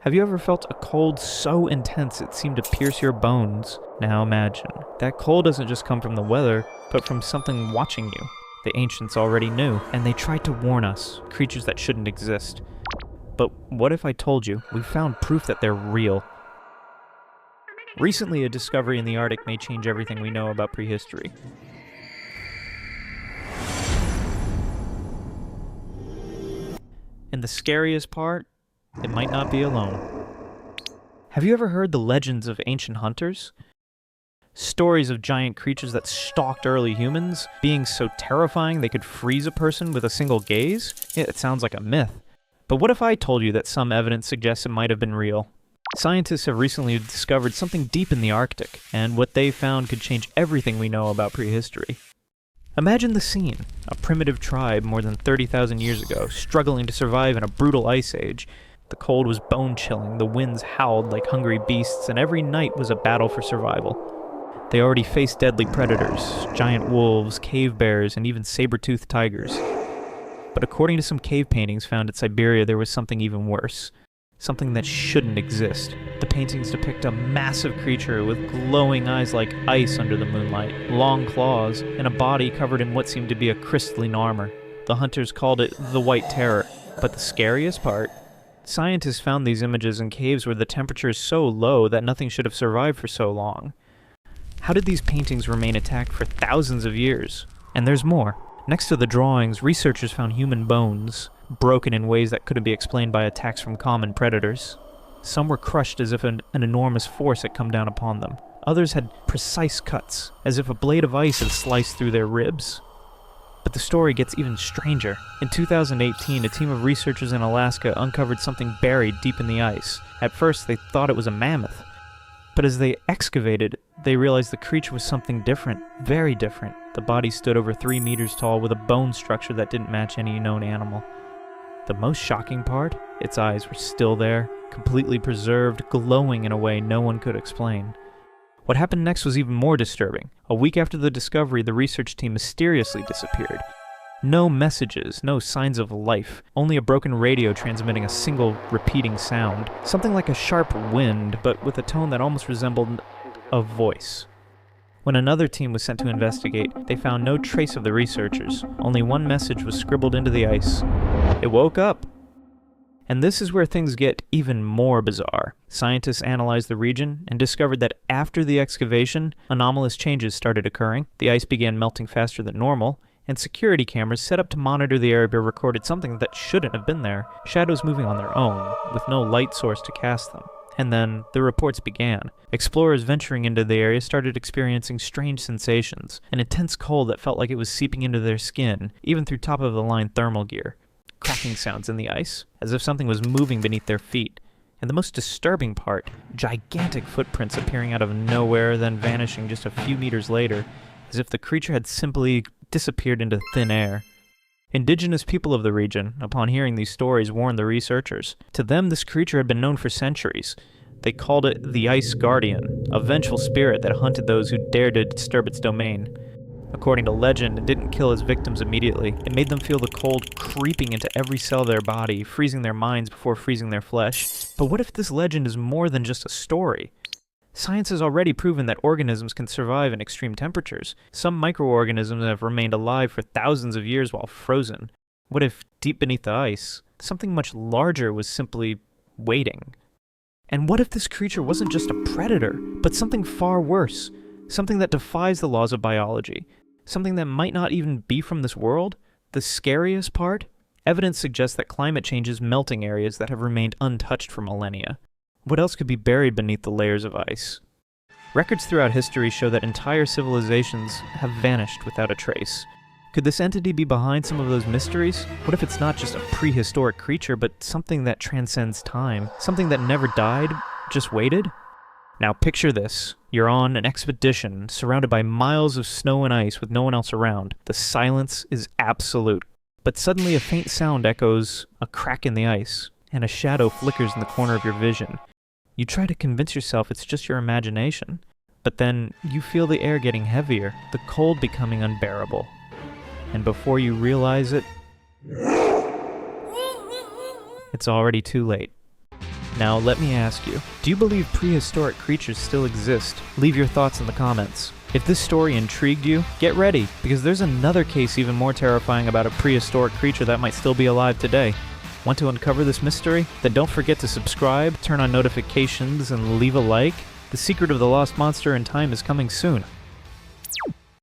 Have you ever felt a cold so intense it seemed to pierce your bones? Now imagine, that cold doesn't just come from the weather, but from something watching you. The ancients already knew, and they tried to warn us, creatures that shouldn't exist. But what if I told you, we found proof that they're real? Recently, a discovery in the Arctic may change everything we know about prehistory. And the scariest part? It might not be alone. Have you ever heard the legends of ancient hunters? Stories of giant creatures that stalked early humans, being so terrifying they could freeze a person with a single gaze? It sounds like a myth. But what if I told you that some evidence suggests it might have been real? Scientists have recently discovered something deep in the Arctic, and what they found could change everything we know about prehistory. Imagine the scene. A primitive tribe more than 30,000 years ago, struggling to survive in a brutal ice age. The cold was bone-chilling, the winds howled like hungry beasts, and every night was a battle for survival. They already faced deadly predators, giant wolves, cave bears, and even saber-toothed tigers. But according to some cave paintings found at Siberia, there was something even worse. Something that shouldn't exist. The paintings depict a massive creature with glowing eyes like ice under the moonlight, long claws, and a body covered in what seemed to be a crystalline armor. The hunters called it the White Terror. But the scariest part? Scientists found these images in caves where the temperature is so low that nothing should have survived for so long. How did these paintings remain intact for thousands of years? And there's more. Next to the drawings, researchers found human bones, broken in ways that couldn't be explained by attacks from common predators. Some were crushed as if an enormous force had come down upon them. Others had precise cuts, as if a blade of ice had sliced through their ribs. But the story gets even stranger. In 2018, a team of researchers in Alaska uncovered something buried deep in the ice. At first, they thought it was a mammoth. But as they excavated, they realized the creature was something different, very different. The body stood over 3 meters tall with a bone structure that didn't match any known animal. The most shocking part? Its eyes were still there, completely preserved, glowing in a way no one could explain. What happened next was even more disturbing. A week after the discovery, the research team mysteriously disappeared. No messages, no signs of life, only a broken radio transmitting a single repeating sound. Something like a sharp wind, but with a tone that almost resembled a voice. When another team was sent to investigate, they found no trace of the researchers. Only one message was scribbled into the ice. It woke up. And this is where things get even more bizarre. Scientists analyzed the region and discovered that after the excavation, anomalous changes started occurring. The ice began melting faster than normal, and security cameras set up to monitor the area recorded something that shouldn't have been there, shadows moving on their own, with no light source to cast them. And then, the reports began. Explorers venturing into the area started experiencing strange sensations, an intense cold that felt like it was seeping into their skin, even through top-of-the-line thermal gear. Cracking sounds in the ice, as if something was moving beneath their feet. And the most disturbing part, gigantic footprints appearing out of nowhere, then vanishing just a few meters later, as if the creature had simply disappeared into thin air. Indigenous people of the region, upon hearing these stories, warned the researchers. To them, this creature had been known for centuries. They called it the Ice Guardian, a vengeful spirit that hunted those who dared to disturb its domain. According to legend, it didn't kill its victims immediately. It made them feel the cold creeping into every cell of their body, freezing their minds before freezing their flesh. But what if this legend is more than just a story? Science has already proven that organisms can survive in extreme temperatures. Some microorganisms have remained alive for thousands of years while frozen. What if, deep beneath the ice, something much larger was simply waiting? And what if this creature wasn't just a predator, but something far worse? Something that defies the laws of biology? Something that might not even be from this world? The scariest part? Evidence suggests that climate change is melting areas that have remained untouched for millennia. What else could be buried beneath the layers of ice? Records throughout history show that entire civilizations have vanished without a trace. Could this entity be behind some of those mysteries? What if it's not just a prehistoric creature, but something that transcends time? Something that never died, just waited? Now picture this. You're on an expedition, surrounded by miles of snow and ice with no one else around. The silence is absolute. But suddenly a faint sound echoes a crack in the ice, and a shadow flickers in the corner of your vision. You try to convince yourself it's just your imagination, but then you feel the air getting heavier, the cold becoming unbearable. And before you realize it, it's already too late. Now, let me ask you, do you believe prehistoric creatures still exist? Leave your thoughts in the comments. If this story intrigued you, get ready, because there's another case even more terrifying about a prehistoric creature that might still be alive today. Want to uncover this mystery? Then don't forget to subscribe, turn on notifications, and leave a like. The secret of the lost monster in time is coming soon.